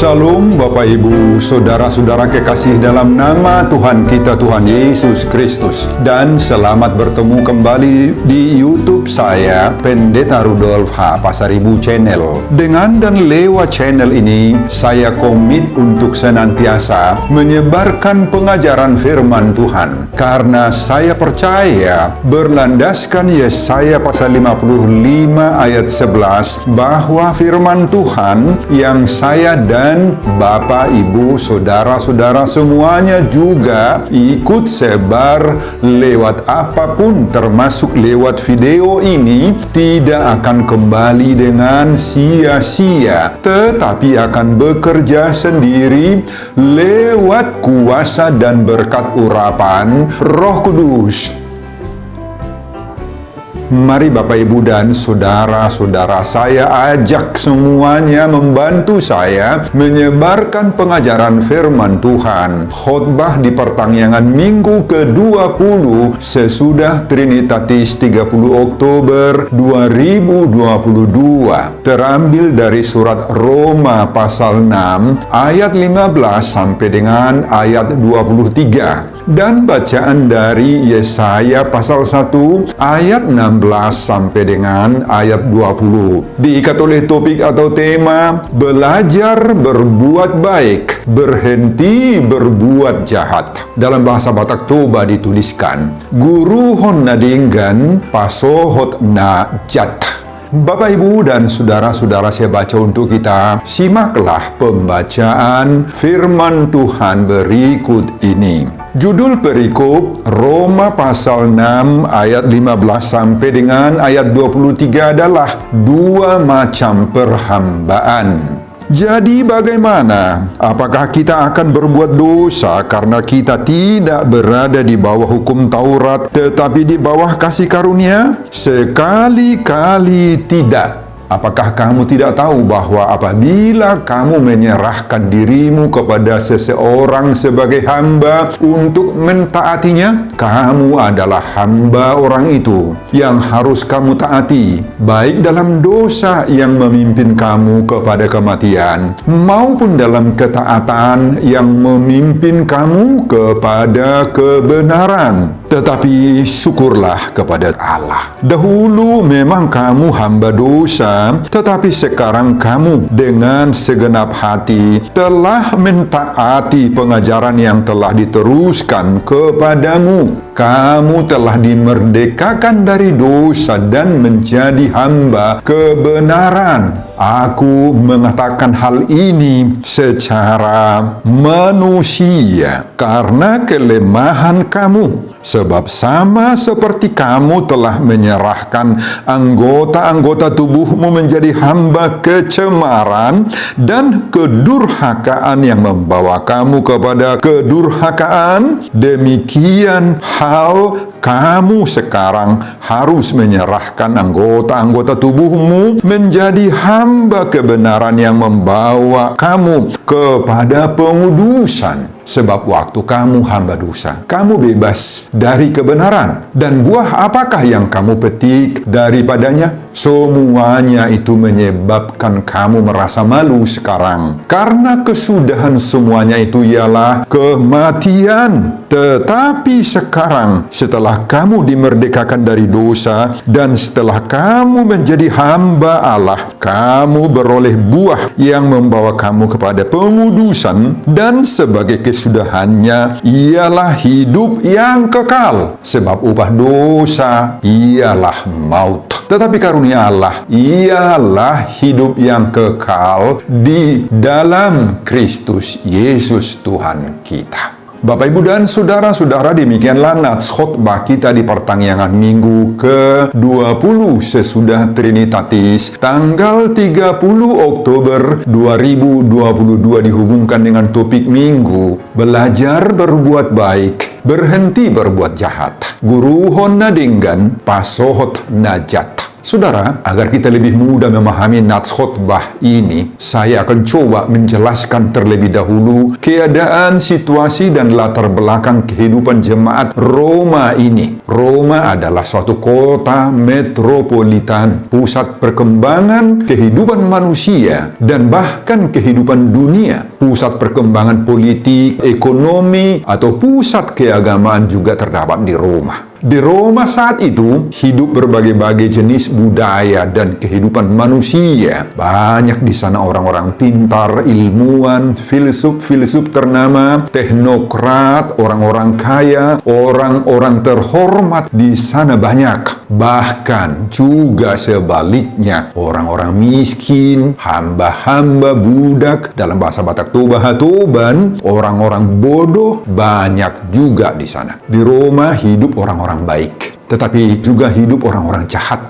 Shalom Bapak Ibu, Saudara-saudara kekasih dalam nama Tuhan kita Tuhan Yesus Kristus. Dan selamat bertemu kembali di YouTube saya, Pendeta Rudolf H. Pasaribu Channel. Dengan dan lewat channel ini, saya komit untuk senantiasa menyebarkan pengajaran firman Tuhan. Karena saya percaya, berlandaskan Yesaya pasal 55 ayat 11, bahwa firman Tuhan yang saya dan Bapak, Ibu, Saudara-saudara semuanya juga ikut sebar lewat apapun, termasuk lewat video ini, tidak akan kembali dengan sia-sia, tetapi akan bekerja sendiri lewat kuasa dan berkat urapan Roh Kudus. Mari Bapak, Ibu, dan Saudara-saudara, saya ajak semuanya membantu saya menyebarkan pengajaran firman Tuhan. Khotbah di pertangyangan minggu ke-20 sesudah Trinitatis 30 Oktober 2022. Terambil dari surat Roma pasal 6 ayat 15 sampai dengan ayat 23. Dan bacaan dari Yesaya pasal 1 ayat 16 sampai dengan ayat 20. Diikat oleh topik atau tema belajar berbuat baik, berhenti berbuat jahat. Dalam bahasa Batak Toba dituliskan, Guru hon nadinggan pasohot na jat. Bapak, Ibu, dan Saudara-saudara, saya baca untuk kita. Simaklah pembacaan firman Tuhan berikut ini. Judul perikop Roma pasal 6 ayat 15 sampai dengan ayat 23 adalah dua macam perhambaan. Jadi bagaimana? Apakah kita akan berbuat dosa karena kita tidak berada di bawah hukum Taurat tetapi di bawah kasih karunia? Sekali-kali tidak. Apakah kamu tidak tahu bahwa apabila kamu menyerahkan dirimu kepada seseorang sebagai hamba untuk mentaatinya, kamu adalah hamba orang itu yang harus kamu taati, baik dalam dosa yang memimpin kamu kepada kematian, maupun dalam ketaatan yang memimpin kamu kepada kebenaran. Tetapi syukurlah kepada Allah. Dahulu memang kamu hamba dosa, tetapi sekarang kamu dengan segenap hati telah mentaati pengajaran yang telah diteruskan kepadamu. Kamu telah dimerdekakan dari dosa dan menjadi hamba kebenaran. Aku mengatakan hal ini secara manusia karena kelemahan kamu. Sebab sama seperti kamu telah menyerahkan anggota-anggota tubuhmu menjadi hamba kecemaran dan kedurhakaan yang membawa kamu kepada kedurhakaan, demikian hal kamu sekarang harus menyerahkan anggota-anggota tubuhmu menjadi hamba kebenaran yang membawa kamu kepada pengudusan. Sebab waktu kamu hamba dosa, kamu bebas dari kebenaran. Dan buah apakah yang kamu petik daripadanya? Semuanya itu menyebabkan kamu merasa malu sekarang. Karena kesudahan semuanya itu ialah kematian. Tetapi sekarang, setelah kamu dimerdekakan dari dosa, dan setelah kamu menjadi hamba Allah, kamu beroleh buah yang membawa kamu kepada pengudusan, dan sebagai kesudahannya ialah hidup yang kekal. Sebab upah dosa ialah maut. Tetapi karunia Allah ialah hidup yang kekal di dalam Kristus Yesus Tuhan kita. Bapak, Ibu, dan Saudara-saudara, demikianlah nats khotbah kita di pertangyangan minggu ke-20 sesudah Trinitatis tanggal 30 Oktober 2022 dihubungkan dengan topik minggu belajar berbuat baik, berhenti berbuat jahat. Guru hon nadinggan pasohot najat. Saudara, agar kita lebih mudah memahami nats khotbah ini, saya akan coba menjelaskan terlebih dahulu keadaan, situasi, dan latar belakang kehidupan jemaat Roma ini. Roma adalah suatu kota metropolitan, pusat perkembangan kehidupan manusia dan bahkan kehidupan dunia. Pusat perkembangan politik, ekonomi, atau pusat keagamaan juga terdapat di Roma. Di Roma saat itu, hidup berbagai-bagai jenis budaya dan kehidupan manusia. Banyak di sana orang-orang pintar, ilmuwan, filsuf ternama, teknokrat, orang-orang kaya, orang-orang terhormat di sana banyak. Bahkan juga sebaliknya, orang-orang miskin, hamba-hamba budak, dalam bahasa Batak Toba-Toban, orang-orang bodoh banyak juga di sana. Di Roma hidup orang-orang baik, tetapi juga hidup orang-orang jahat,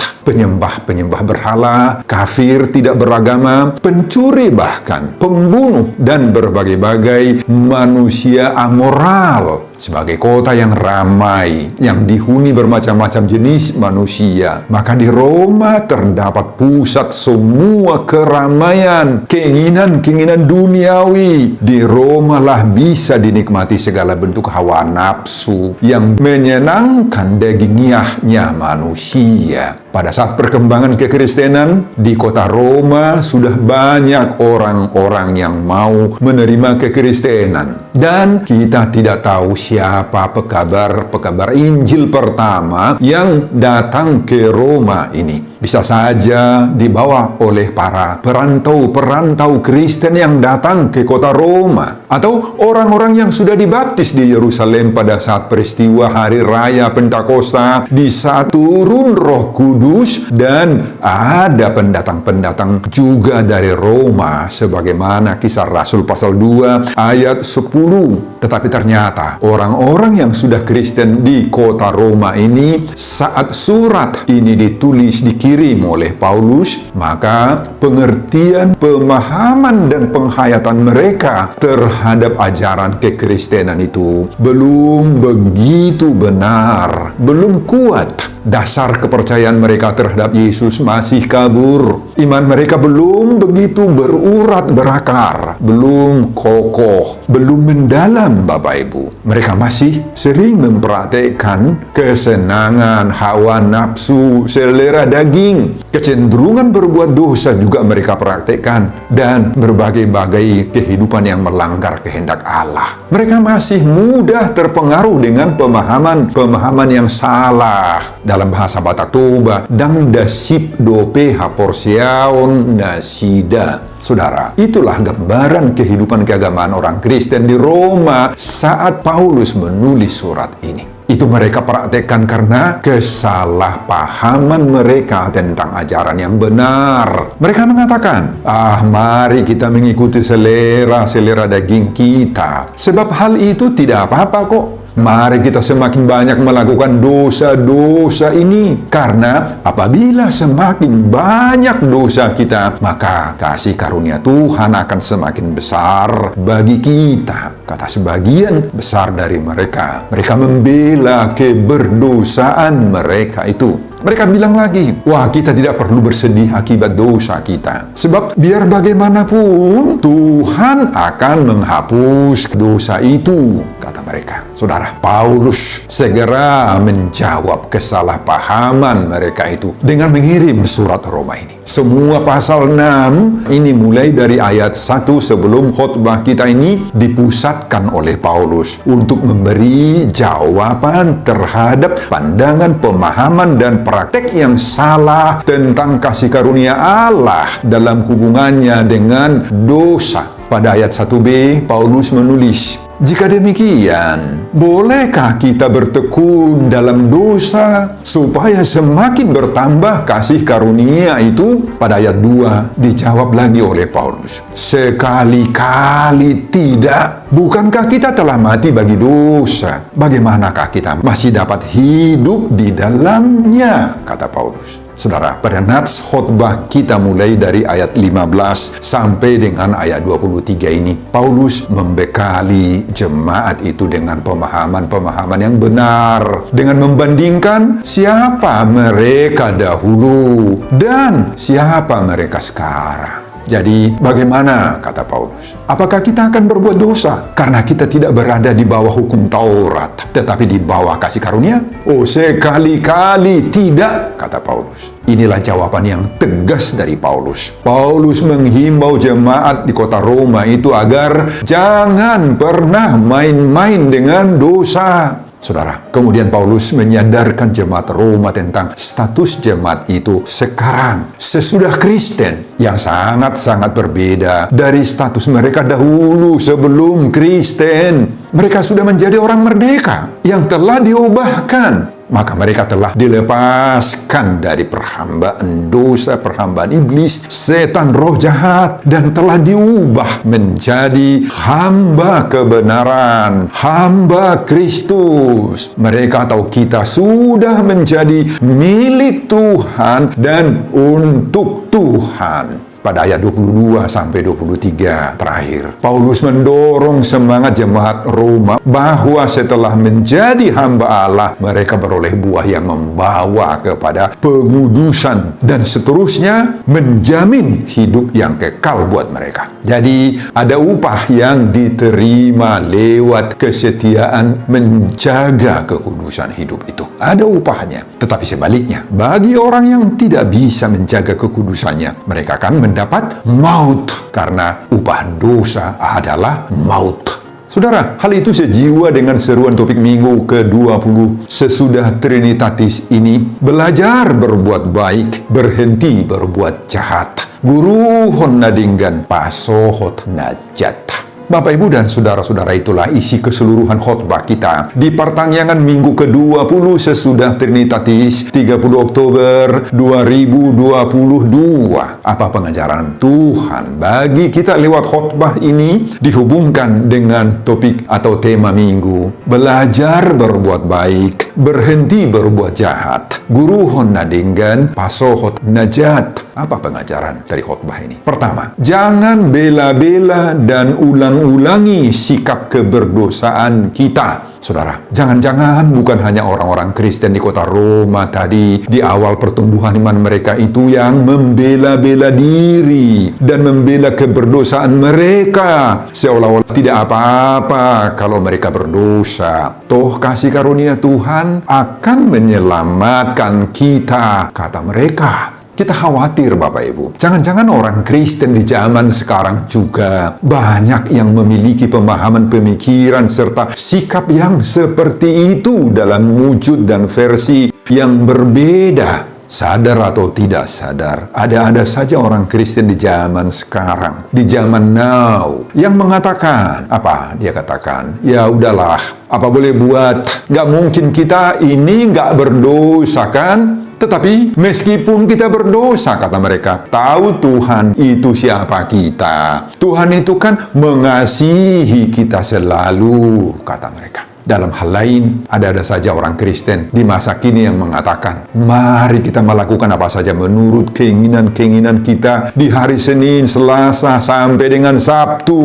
penyembah berhala, kafir tidak beragama, pencuri bahkan, pembunuh, dan berbagai-bagai manusia amoral. Sebagai kota yang ramai, yang dihuni bermacam-macam jenis manusia, maka di Roma terdapat pusat semua keramaian, keinginan-keinginan duniawi. Di Roma lah bisa dinikmati segala bentuk hawa nafsu yang menyenangkan dagingiahnya manusia. Pada saat perkembangan kekristenan, di kota Roma sudah banyak orang-orang yang mau menerima kekristenan. Dan kita tidak tahu siapa pekabar Injil pertama yang datang ke Roma ini. Bisa saja dibawa oleh para perantau Kristen yang datang ke kota Roma, atau orang-orang yang sudah dibaptis di Yerusalem pada saat peristiwa Hari Raya Pentakosta, di saat turun Roh Kudus, dan ada pendatang-pendatang juga dari Roma, sebagaimana Kisah Rasul pasal 2 ayat 10. Tetapi ternyata orang-orang yang sudah Kristen di kota Roma ini, saat surat ini ditulis, dikirim oleh Paulus, maka pengertian, pemahaman, dan penghayatan mereka terhadap ajaran kekristenan itu belum begitu benar, belum kuat. Dasar kepercayaan mereka terhadap Yesus masih kabur. Iman mereka belum begitu berurat berakar, belum kokoh, belum mendalam, Bapak Ibu. Mereka masih sering mempraktekkan kesenangan, hawa nafsu, selera daging. Kecenderungan berbuat dosa juga mereka praktekkan, dan berbagai-bagai kehidupan yang melanggar kehendak Allah. Mereka masih mudah terpengaruh dengan pemahaman yang salah. Dalam bahasa Batak Toba, dang dasip dope haporsiaon nasida. Saudara, itulah gambaran kehidupan keagamaan orang Kristen di Roma saat Paulus menulis surat ini. Itu mereka praktekkan karena kesalahpahaman mereka tentang ajaran yang benar. Mereka mengatakan, mari kita mengikuti selera daging kita. Sebab hal itu tidak apa-apa kok. Mari kita semakin banyak melakukan dosa-dosa ini. Karena apabila semakin banyak dosa kita, maka kasih karunia Tuhan akan semakin besar bagi kita. Kata sebagian besar dari mereka. Mereka membela keberdosaan mereka itu. Mereka bilang lagi, wah, kita tidak perlu bersedih akibat dosa kita. Sebab biar bagaimanapun, Tuhan akan menghapus dosa itu, kata mereka. Saudara, Paulus segera menjawab kesalahpahaman mereka itu dengan mengirim surat Roma ini. Semua pasal 6 ini mulai dari ayat 1 sebelum khotbah kita ini dipusatkan oleh Paulus untuk memberi jawaban terhadap pandangan, pemahaman, dan praktek yang salah tentang kasih karunia Allah dalam hubungannya dengan dosa. Pada ayat 1b, Paulus menulis, jika demikian, bolehkah kita bertekun dalam dosa supaya semakin bertambah kasih karunia itu? Pada ayat 2 dijawab lagi oleh Paulus, sekali-kali tidak. bukankah kita telah mati bagi dosa? Bagaimanakah kita masih dapat hidup di dalamnya? Kata Paulus. Saudara, pada nats khotbah kita mulai dari ayat 15 sampai dengan ayat 23 ini, Paulus membekali jemaat itu dengan pemahaman-pemahaman yang benar, dengan membandingkan siapa mereka dahulu dan siapa mereka sekarang. Jadi, bagaimana, kata Paulus? Apakah kita akan berbuat dosa karena kita tidak berada di bawah hukum Taurat, tetapi di bawah kasih karunia? Oh, sekali-kali tidak, kata Paulus. Inilah jawaban yang tegas dari Paulus. Paulus menghimbau jemaat di kota Roma itu agar jangan pernah main-main dengan dosa. Saudara, kemudian Paulus menyadarkan jemaat Roma tentang status jemaat itu sekarang, sesudah Kristen, yang sangat-sangat berbeda dari status mereka dahulu sebelum Kristen. Mereka sudah menjadi orang merdeka yang telah diubahkan. Maka mereka telah dilepaskan dari perhambaan dosa, perhambaan iblis, setan, roh jahat, dan telah diubah menjadi hamba kebenaran, hamba Kristus. Mereka atau kita sudah menjadi milik Tuhan dan untuk Tuhan. Pada ayat 22 sampai 23 terakhir, Paulus mendorong semangat jemaat Roma bahwa setelah menjadi hamba Allah, mereka beroleh buah yang membawa kepada pengudusan dan seterusnya menjamin hidup yang kekal buat mereka. Jadi ada upah yang diterima lewat kesetiaan menjaga kekudusan hidup itu. Ada upahnya. Tetapi sebaliknya, bagi orang yang tidak bisa menjaga kekudusannya, mereka akan mendapat maut, karena upah dosa adalah maut. Saudara, hal itu sejiwa dengan seruan topik minggu ke-20 sesudah Trinitatis ini, belajar berbuat baik, berhenti berbuat jahat. Guru nadinggan pasohot najat. Bapak, Ibu, dan saudara-saudara, itulah isi keseluruhan khotbah kita di pertangyangan minggu ke-20 sesudah Trinitatis 30 Oktober 2022. Apa pengajaran Tuhan bagi kita lewat khotbah ini dihubungkan dengan topik atau tema minggu, belajar berbuat baik, berhenti berbuat jahat. Guru nadinggan pasohot najat. Apa pengajaran dari khotbah ini? Pertama, jangan bela-bela dan ulang-ulangi sikap keberdosaan kita. Saudara, jangan-jangan bukan hanya orang-orang Kristen di kota Roma tadi, di awal pertumbuhan iman mereka itu, yang membela-bela diri dan membela keberdosaan mereka, seolah-olah tidak apa-apa kalau mereka berdosa. Toh kasih karunia Tuhan akan menyelamatkan kita, kata mereka. Kita khawatir, Bapak Ibu, jangan-jangan orang Kristen di zaman sekarang juga banyak yang memiliki pemahaman pemikiran serta sikap yang seperti itu dalam wujud dan versi yang berbeda. Sadar atau tidak sadar, ada saja orang Kristen di zaman sekarang, di zaman now, yang mengatakan, apa dia katakan? Ya udahlah, apa boleh buat, nggak mungkin kita ini nggak berdosa kan? Tetapi meskipun kita berdosa, kata mereka, tahu Tuhan itu siapa kita. Tuhan itu kan mengasihi kita selalu, kata mereka. Dalam hal lain, ada saja orang Kristen di masa kini yang mengatakan, mari kita melakukan apa saja menurut keinginan-keinginan kita di hari Senin, Selasa, sampai dengan Sabtu.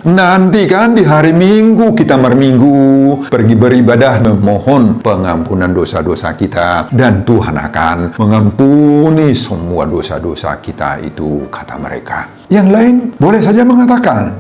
Nanti kan di hari Minggu kita berminggu, pergi beribadah memohon pengampunan dosa-dosa kita, dan Tuhan akan mengampuni semua dosa-dosa kita itu, kata mereka. Yang lain boleh saja mengatakan,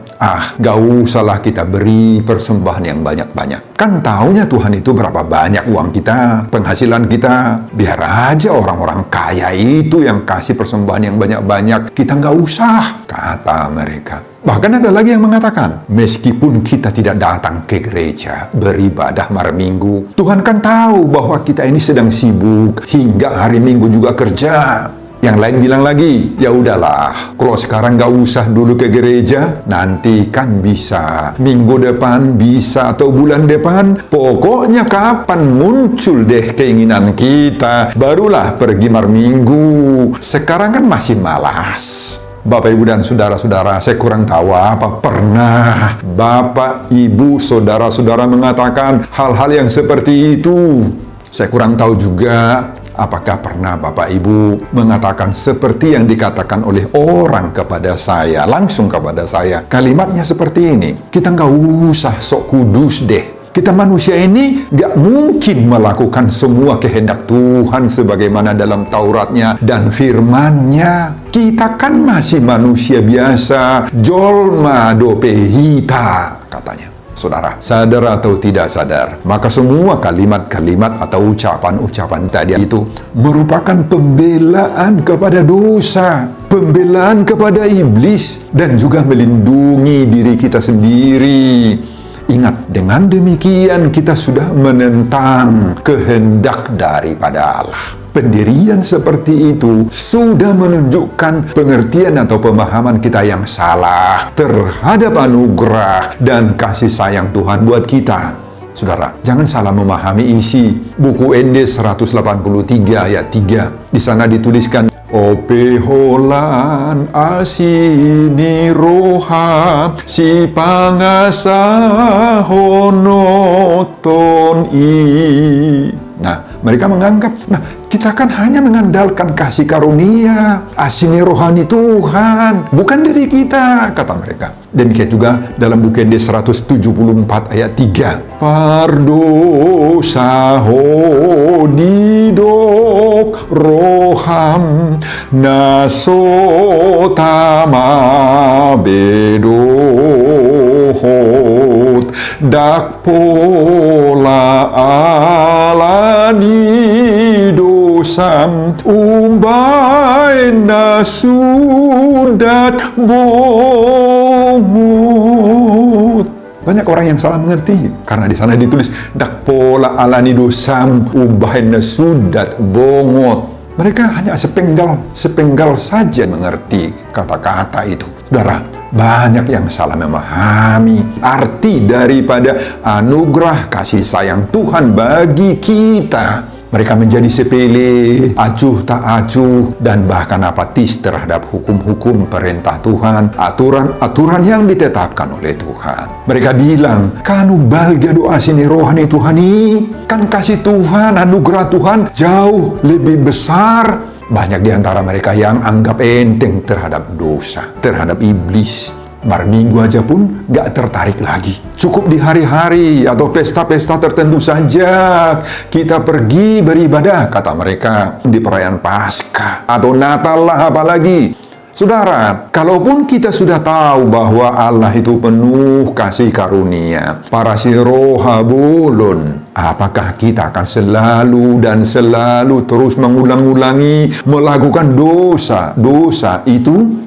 gak usahlah kita beri persembahan yang banyak-banyak. Kan taunya Tuhan itu berapa banyak uang kita, penghasilan kita. Biar aja orang-orang kaya itu yang kasih persembahan yang banyak-banyak. Kita gak usah, kata mereka. Bahkan ada lagi yang mengatakan, meskipun kita tidak datang ke gereja, beribadah malam minggu, Tuhan kan tahu bahwa kita ini sedang sibuk, hingga hari Minggu juga kerja. Yang lain bilang lagi, ya udahlah, kalau sekarang gak usah dulu ke gereja, nanti kan bisa. Minggu depan bisa, atau bulan depan. Pokoknya kapan muncul deh keinginan kita, barulah pergi malam Minggu. Sekarang kan masih malas. Bapak, Ibu, dan saudara-saudara, saya kurang tahu apa pernah Bapak, Ibu, saudara-saudara mengatakan hal-hal yang seperti itu. Saya kurang tahu juga apakah pernah Bapak Ibu mengatakan seperti yang dikatakan oleh orang kepada saya, langsung kepada saya. Kalimatnya seperti ini, kita nggak usah sok kudus deh. Kita manusia ini gak mungkin melakukan semua kehendak Tuhan sebagaimana dalam Tauratnya dan firman-Nya. Kita kan masih manusia biasa, jolma dopehita, katanya. Saudara, sadar atau tidak sadar, maka semua kalimat-kalimat atau ucapan-ucapan tadi itu merupakan pembelaan kepada dosa, pembelaan kepada iblis, dan juga melindungi diri kita sendiri. Ingat, dengan demikian kita sudah menentang kehendak daripada Allah. Pendirian seperti itu sudah menunjukkan pengertian atau pemahaman kita yang salah terhadap anugerah dan kasih sayang Tuhan buat kita. Saudara, jangan salah memahami isi buku ND 183 ayat 3. Di sana dituliskan, Ope holan asini roha si pangasa honoton i. Nah, mereka menganggap, kita kan hanya mengandalkan kasih karunia, asini rohani Tuhan, bukan dari kita, kata mereka. Demikian juga dalam buku ND 174 ayat 3. Pardosa didok roham nasotama bedohot dak pola alani dosam umbai nasudat bongut. Banyak orang yang salah mengerti karena di sana ditulis dak pola alani dosam ubahin sudat bongot. Mereka hanya sepenggal saja mengerti kata-kata itu. Saudara, banyak yang salah memahami arti daripada anugerah kasih sayang Tuhan bagi kita. Mereka menjadi sepele, acuh tak acuh, dan bahkan apatis terhadap hukum-hukum perintah Tuhan, aturan-aturan yang ditetapkan oleh Tuhan. Mereka bilang, kanu balga doa sini rohani Tuhani, kan kasih Tuhan, anugerah Tuhan jauh lebih besar. Banyak di antara mereka yang anggap enteng terhadap dosa, terhadap iblis. Minggu aja pun gak tertarik lagi. Cukup di hari-hari atau pesta-pesta tertentu saja kita pergi beribadah, kata mereka, di perayaan Paskah atau Natal lah apalagi. Saudara, kalaupun kita sudah tahu bahwa Allah itu penuh kasih karunia, parasiroha bulun, apakah kita akan selalu dan selalu terus mengulang-ulangi melakukan dosa itu?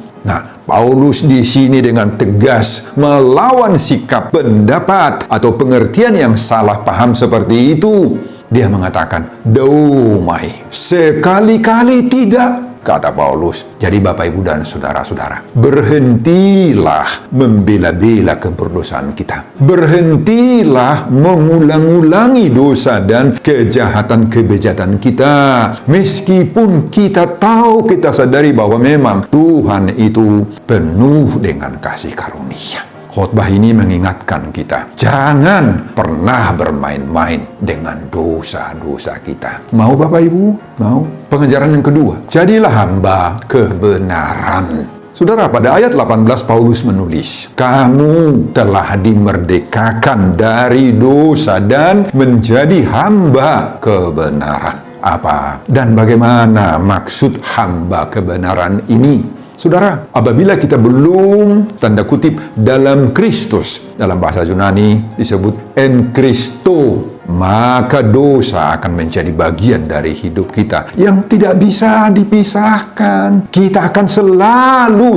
Paulus di sini dengan tegas melawan sikap, pendapat, atau pengertian yang salah paham seperti itu. Dia mengatakan, "Daumai, sekali-kali tidak," kata Paulus. Jadi Bapak, Ibu, dan saudara-saudara, berhentilah membela-bela keberdosaan kita. Berhentilah mengulang-ulangi dosa dan kejahatan-kebejatan kita. Meskipun kita tahu, kita sadari bahwa memang Tuhan itu penuh dengan kasih karunia. Khotbah ini mengingatkan kita, jangan pernah bermain-main dengan dosa-dosa kita. Mau Bapak Ibu? Mau? Pengajaran yang kedua, jadilah hamba kebenaran. Saudara, pada ayat 18 Paulus menulis, kamu telah dimerdekakan dari dosa dan menjadi hamba kebenaran. Apa dan bagaimana maksud hamba kebenaran ini? Saudara, apabila kita belum, tanda kutip, dalam Kristus, dalam bahasa Yunani disebut en Christo, maka dosa akan menjadi bagian dari hidup kita yang tidak bisa dipisahkan. Kita akan selalu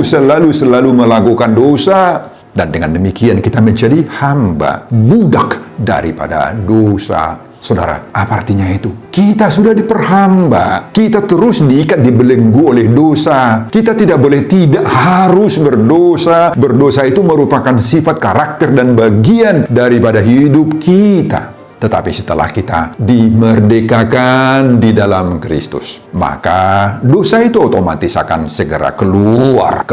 melakukan dosa. Dan dengan demikian kita menjadi hamba, budak daripada dosa. Saudara, apa artinya itu? Kita sudah diperhamba, kita terus diikat, dibelenggu oleh dosa. Kita tidak boleh tidak harus berdosa. Berdosa itu merupakan sifat karakter dan bagian daripada hidup kita. Tetapi setelah kita dimerdekakan di dalam Kristus, maka dosa itu otomatis akan segera keluar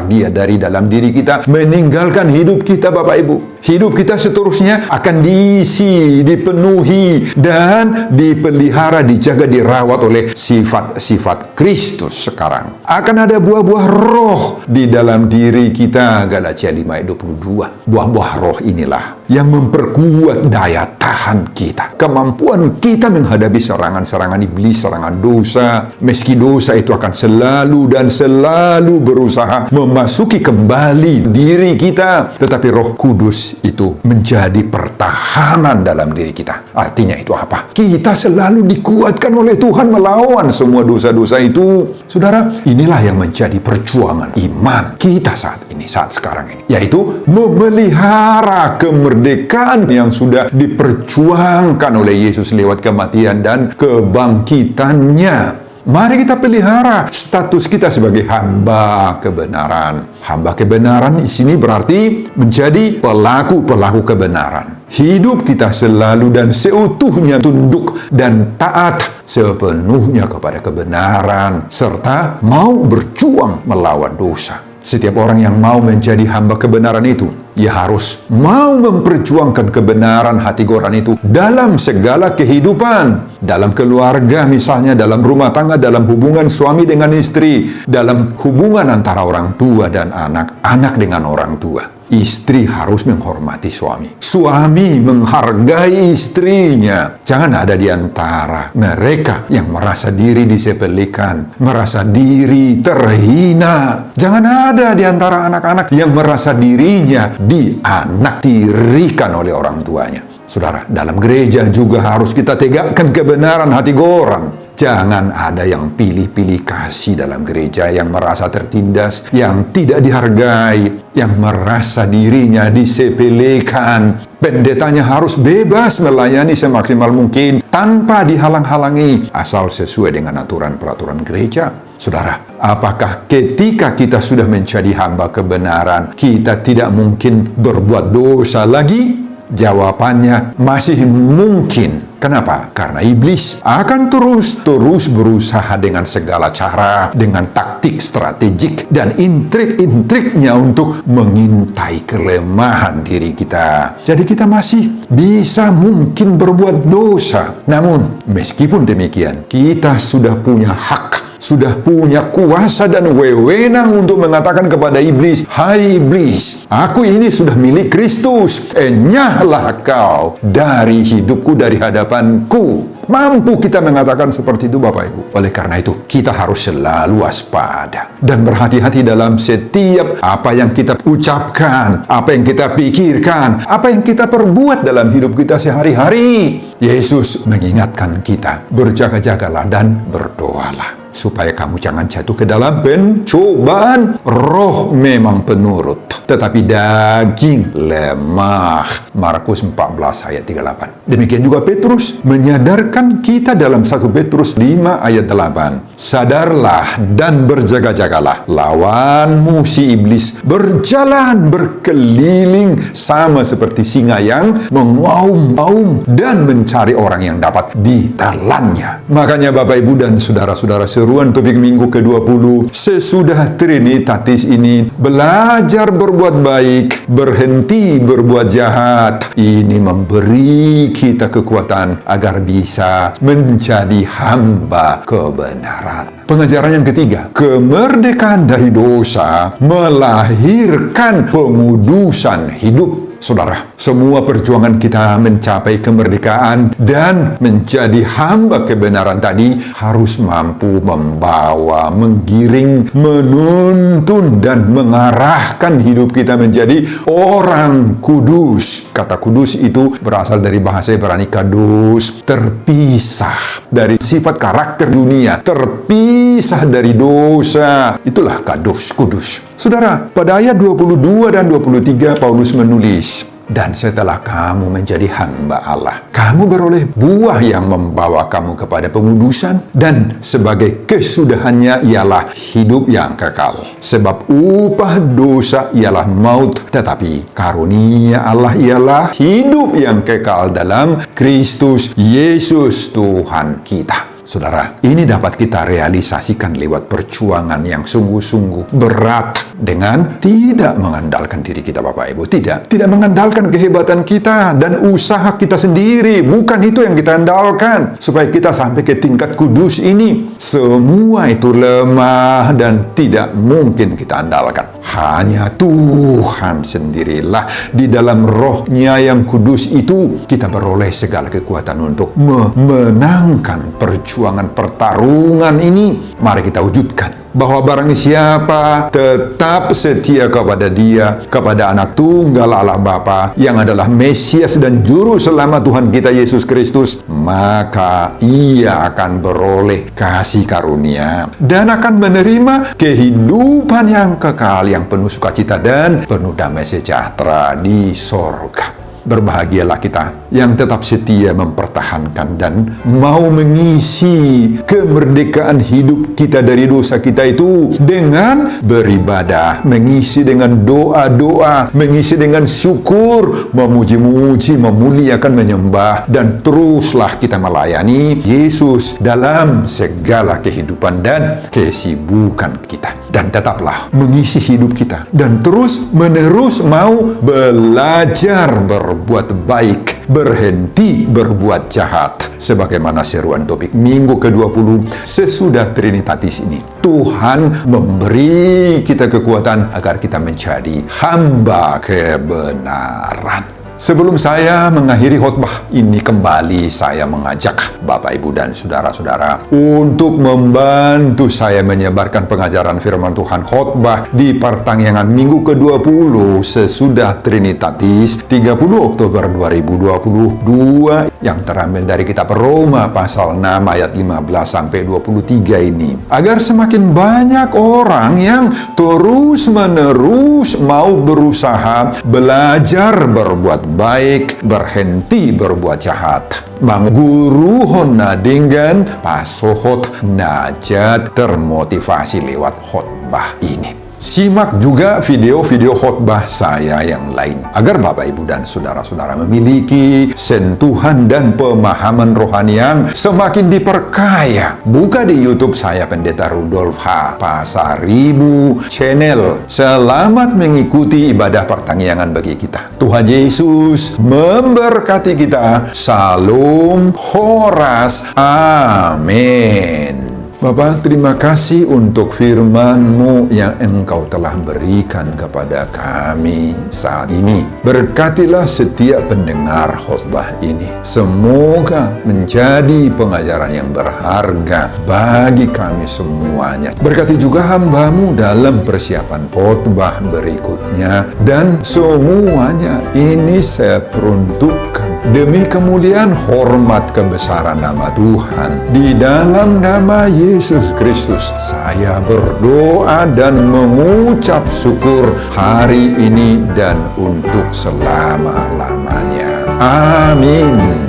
dia dari dalam diri kita, meninggalkan hidup kita, Bapak Ibu. Hidup kita seterusnya akan diisi, dipenuhi, dan dipelihara, dijaga, dirawat oleh sifat-sifat Kristus sekarang. Akan ada buah-buah roh di dalam diri kita, Galatia 5 ayat 22. Buah-buah roh inilah yang memperkuat daya tahan kita, kemampuan kita menghadapi serangan-serangan iblis, serangan dosa. Meski dosa itu akan selalu dan selalu berusaha memasuki kembali diri kita, tetapi Roh Kudus itu menjadi pertahanan dalam diri kita. Artinya itu apa? Kita selalu dikuatkan oleh Tuhan melawan semua dosa-dosa itu. Saudara, inilah yang menjadi perjuangan iman kita saat sekarang ini, yaitu memelihara kemerdekaan yang sudah diperjuangkan oleh Yesus lewat kematian dan kebangkitannya. Mari kita pelihara status kita sebagai hamba kebenaran. Hamba kebenaran di sini berarti menjadi pelaku-pelaku kebenaran. Hidup kita selalu dan seutuhnya tunduk dan taat sepenuhnya kepada kebenaran, serta mau berjuang melawan dosa. Setiap orang yang mau menjadi hamba kebenaran itu, ia harus mau memperjuangkan kebenaran hati nurani itu dalam segala kehidupan. Dalam keluarga misalnya, dalam rumah tangga, dalam hubungan suami dengan istri, dalam hubungan antara orang tua dan anak, anak dengan orang tua. Istri harus menghormati suami. Suami menghargai istrinya. Jangan ada di antara mereka yang merasa diri disepelekan, merasa diri terhina. Jangan ada di antara anak-anak yang merasa dirinya dianaktirikan oleh orang tuanya. Saudara, dalam gereja juga harus kita tegakkan kebenaran hati goran. Jangan ada yang pilih-pilih kasih dalam gereja, yang merasa tertindas, yang tidak dihargai, yang merasa dirinya disepelekan. Pendetanya harus bebas melayani semaksimal mungkin tanpa dihalang-halangi, asal sesuai dengan aturan-peraturan gereja. Saudara, apakah ketika kita sudah menjadi hamba kebenaran, kita tidak mungkin berbuat dosa lagi? Jawabannya masih mungkin. Kenapa? Karena iblis akan terus berusaha dengan segala cara, dengan taktik strategik dan intrik-intriknya untuk mengintai kelemahan diri kita. Jadi kita masih bisa mungkin berbuat dosa. Namun, meskipun demikian, kita sudah punya hak, sudah punya kuasa dan wewenang untuk mengatakan kepada iblis, "Hai iblis, aku ini sudah milik Kristus. Enyahlah kau dari hidupku, dari hadapanku." Mampu kita mengatakan seperti itu, Bapak Ibu. Oleh karena itu, kita harus selalu waspada dan berhati-hati dalam setiap apa yang kita ucapkan, apa yang kita pikirkan, apa yang kita perbuat dalam hidup kita sehari-hari. Yesus mengingatkan kita, berjaga-jagalah dan berdoalah, supaya kamu jangan jatuh ke dalam pencobaan. Roh memang penurut, tetapi daging lemah. Markus 14 ayat 38. Demikian juga Petrus menyadarkan kita dalam 1 Petrus 5 ayat 8. Sadarlah dan berjaga-jagalah, lawanmu si iblis berjalan berkeliling sama seperti singa yang mengaum-aum dan mencari orang yang dapat ditelannya. Makanya Bapak Ibu dan saudara-saudara, seruan topik minggu ke-20 sesudah Trinitatis ini, belajar berbuat baik, berhenti berbuat jahat. Ini memberi kita kekuatan agar bisa menjadi hamba kebenaran. Pengajaran yang ketiga, kemerdekaan dari dosa melahirkan pengudusan hidup. Saudara, semua perjuangan kita mencapai kemerdekaan dan menjadi hamba kebenaran tadi harus mampu membawa, menggiring, menuntun, dan mengarahkan hidup kita menjadi orang kudus. Kata kudus itu berasal dari bahasa Ibrani kadus, terpisah dari sifat karakter dunia, terpisah terpisah dari dosa. Itulah kados kudus. Saudara, pada ayat 22 dan 23 Paulus menulis, dan setelah kamu menjadi hamba Allah, kamu beroleh buah yang membawa kamu kepada pengudusan, dan sebagai kesudahannya ialah hidup yang kekal. Sebab upah dosa ialah maut, tetapi karunia Allah ialah hidup yang kekal dalam Kristus Yesus Tuhan kita. Saudara, ini dapat kita realisasikan lewat perjuangan yang sungguh-sungguh berat dengan tidak mengandalkan diri kita, Bapak Ibu. Tidak mengandalkan kehebatan kita dan usaha kita sendiri. Bukan itu yang kita andalkan. Supaya kita sampai ke tingkat kudus ini. Semua itu lemah dan tidak mungkin kita andalkan. Hanya Tuhan sendirilah. Di dalam rohnya yang kudus itu, kita beroleh segala kekuatan untuk memenangkan perjuangan pertarungan ini. Mari kita wujudkan bahwa barang siapa tetap setia kepada Dia, kepada Anak Tunggal Allah Bapa yang adalah Mesias dan Juru Selamat Tuhan kita Yesus Kristus, maka ia akan beroleh kasih karunia dan akan menerima kehidupan yang kekal, yang penuh sukacita dan penuh damai sejahtera di sorga. Berbahagialah kita yang tetap setia mempertahankan dan mau mengisi kemerdekaan hidup kita dari dosa kita itu dengan beribadah, mengisi dengan doa-doa, mengisi dengan syukur, memuji-muji, memuliakan, menyembah, dan teruslah kita melayani Yesus dalam segala kehidupan dan kesibukan kita. Dan tetaplah mengisi hidup kita dan terus-menerus mau belajar berbuat baik, berhenti berbuat jahat. Sebagaimana seruan topik minggu ke-20 sesudah Trinitatis ini. Tuhan memberi kita kekuatan agar kita menjadi hamba kebenaran. Sebelum saya mengakhiri khotbah ini, kembali saya mengajak Bapak, Ibu, dan Saudara-saudara untuk membantu saya menyebarkan pengajaran firman Tuhan khotbah di pertanggal minggu ke-20 sesudah Trinitatis 30 Oktober 2022 yang terambil dari kitab Roma pasal 6 ayat 15 sampai 23 ini. Agar semakin banyak orang yang terus-menerus mau berusaha belajar berbuat baik, berhenti berbuat jahat. Bang Guru Hona dengan pasohot najat termotivasi lewat khotbah ini. Simak juga video-video khotbah saya yang lain agar Bapak, Ibu, dan Saudara-saudara memiliki sentuhan dan pemahaman rohani yang semakin diperkaya. Buka di YouTube saya, Pendeta Rudolf H. Pasaribu Channel. Selamat mengikuti ibadah pertanggihan bagi kita. Tuhan Yesus memberkati kita. Salam Horas. Amin. Bapak, terima kasih untuk firman-Mu yang Engkau telah berikan kepada kami saat ini. Berkatilah setiap pendengar khotbah ini. Semoga menjadi pengajaran yang berharga bagi kami semuanya. Berkati juga hamba-Mu dalam persiapan khotbah berikutnya. Dan semuanya ini saya peruntukkan demi kemuliaan, hormat, kebesaran nama Tuhan. Di dalam nama Yesus Kristus, saya berdoa dan mengucap syukur hari ini dan untuk selama-lamanya. Amin.